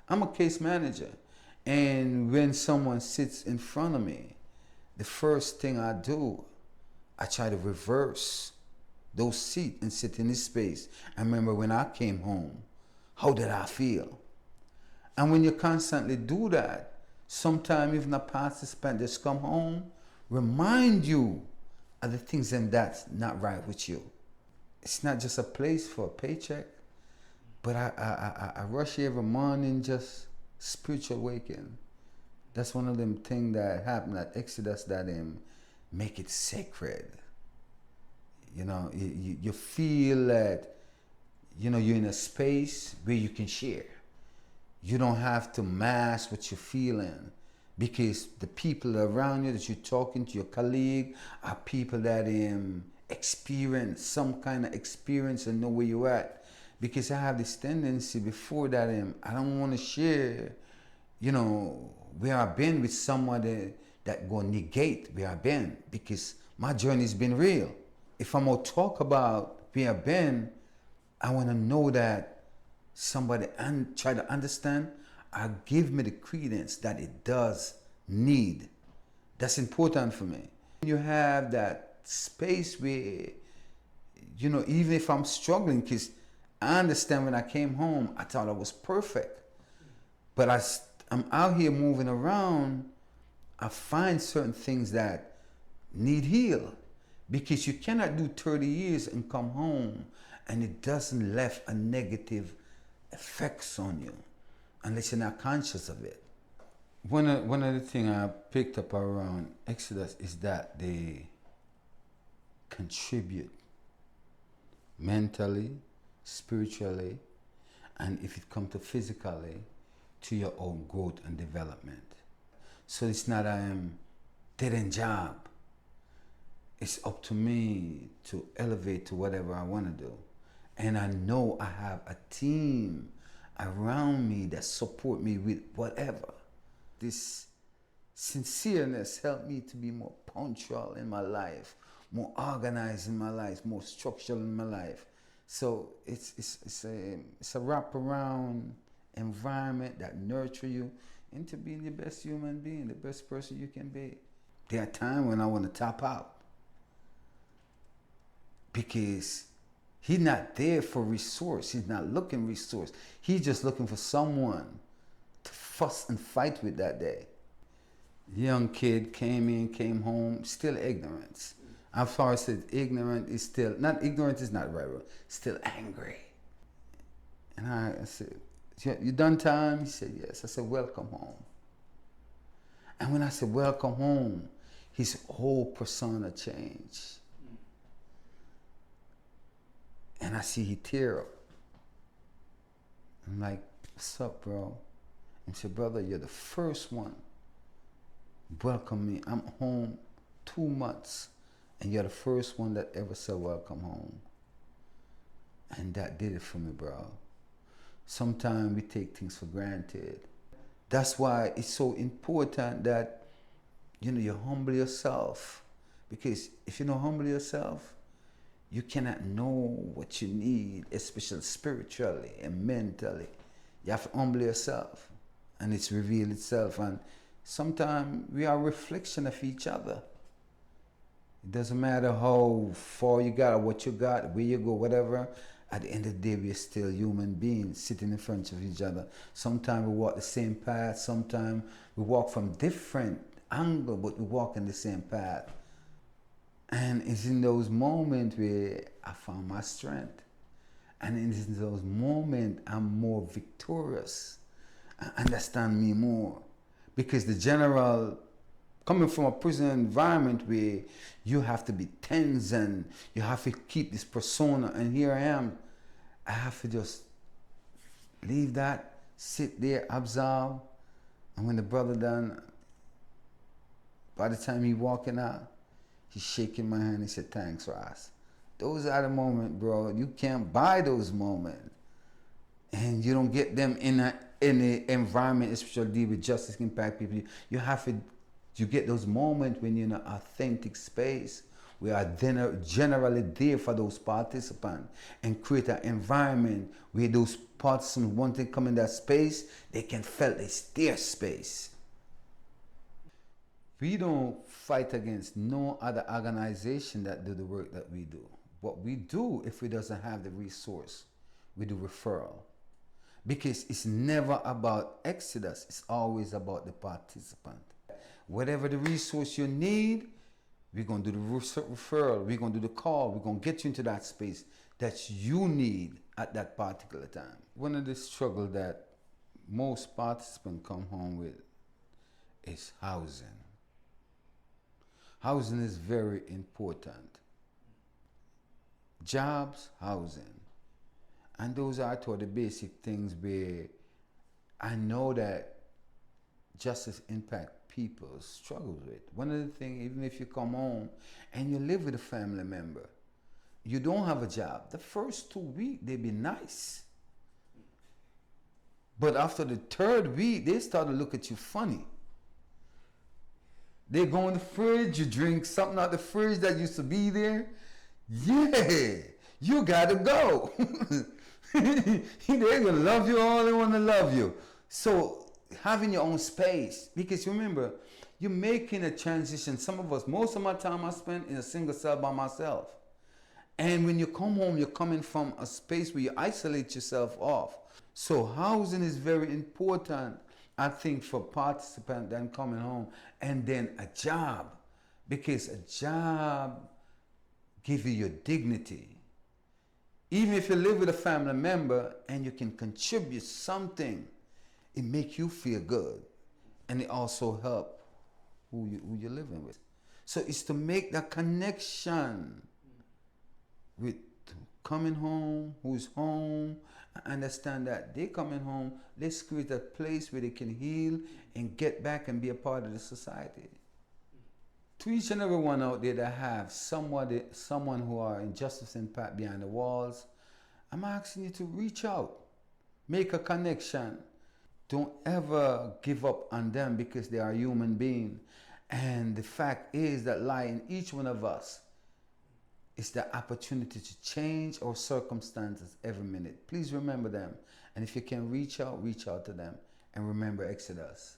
I'm a case manager. And when someone sits in front of me, the first thing I do, I try to reverse those seats and sit in this space. I remember when I came home, how did I feel? And when you constantly do that, sometimes even a participant just come home, remind you of the things and that's not right with you. It's not just a place for a paycheck, but I rush here every morning, just spiritual awakening. That's one of them things that happen at Exodus that make it sacred. You know, you feel that, you know, you're in a space where you can share. You don't have to mask what you're feeling, because the people around you that you're talking to, your colleague, are people that experience some kind of experience and know where you're at. Because I have this tendency before that I don't want to share, you know, where I've been with somebody that go negate where I've been, because my journey's been real. If I'm gonna talk about where I've been, I want to know that somebody try to understand or give me the credence that it does need. That's important for me. You have that space where, you know, even if I'm struggling, because I understand when I came home, I thought I was perfect. But I'm out here moving around, I find certain things that need heal. Because you cannot do 30 years and come home and it doesn't left a negative effects on you unless you're not conscious of it. One of the things I picked up around Exodus is that they contribute mentally, spiritually, and if it comes to physically, to your own growth and development. So it's not a dead-end job. It's up to me to elevate to whatever I want to do. And I know I have a team around me that support me with whatever. This sincereness helped me to be more punctual in my life, more organized in my life, more structured in my life. So it's a wraparound environment that nurture you into being the best human being, the best person you can be. There are times when I want to tap out, because he's not there for resource. He's not looking resource. He's just looking for someone to fuss and fight with that day. Young kid came home, still ignorance. As far as said, ignorant is still, not ignorant is not right, still angry. And I said, you done time? He said, yes. I said, welcome home. And when I said, welcome home, his whole persona changed. And I see he tear up. I'm like, what's up, bro? And he said, brother, you're the first one. Welcome me. I'm home 2 months. And you're the first one that ever said welcome home. And that did it for me, bro. Sometimes we take things for granted. That's why it's so important that, you know, you humble yourself. Because if you don't humble yourself, you cannot know what you need, especially spiritually and mentally. You have to humble yourself, and it's revealed itself. And sometimes we are a reflection of each other. It doesn't matter how far you got or what you got, where you go, whatever. At the end of the day, we're still human beings sitting in front of each other. Sometimes we walk the same path. Sometimes we walk from different angles, but we walk in the same path. And it's in those moments where I found my strength. And it's in those moments I'm more victorious. I understand me more. Because the general, coming from a prison environment where you have to be tense and you have to keep this persona, and here I am, I have to just leave that, sit there, observe. And when the brother done, by the time he walking out, he's shaking my hand. He said, thanks, Ross. Those are the moments, bro. You can't buy those moments. And you don't get them in an environment, especially deal with justice impact people. You get those moments when you're in an authentic space We are then generally there for those participants and create an environment where those participants, once they come in that space, they can feel it's their space. We don't fight against no other organization that do the work that we do. What we do, if we doesn't have the resource, we do referral. Because it's never about Exodus, it's always about the participant. Whatever the resource you need, we're going to do the referral, we're going to do the call, we're going to get you into that space that you need at that particular time. One of the struggles that most participants come home with is housing. Housing is very important. Jobs, housing. And those are two of the basic things where I know that justice impact people struggle with. One of the things, even if you come home and you live with a family member, you don't have a job, the first 2 weeks, they be nice. But after the 3rd week, they start to look at you funny. They go in the fridge, you drink something out the fridge that used to be there. Yeah, you gotta go. They're gonna love you all they wanna love you. So having your own space, because remember, you're making a transition. Some of us, most of my time I spent in a single cell by myself. And when you come home, you're coming from a space where you isolate yourself off. So housing is very important, I think, for participants then coming home. And then a job, because a job gives you your dignity. Even if you live with a family member and you can contribute something, it makes you feel good. And it also helps who you're living with. So it's to make that connection with coming home, who's home, and understand that they coming home, let's create a place where they can heal and get back and be a part of the society. To each and every one out there that have someone who are in justice impact behind the walls, I'm asking you to reach out, make a connection. Don't ever give up on them because they are human beings. And the fact is that lie in each one of us is the opportunity to change our circumstances every minute. Please remember them. And if you can reach out to them. And remember Exodus.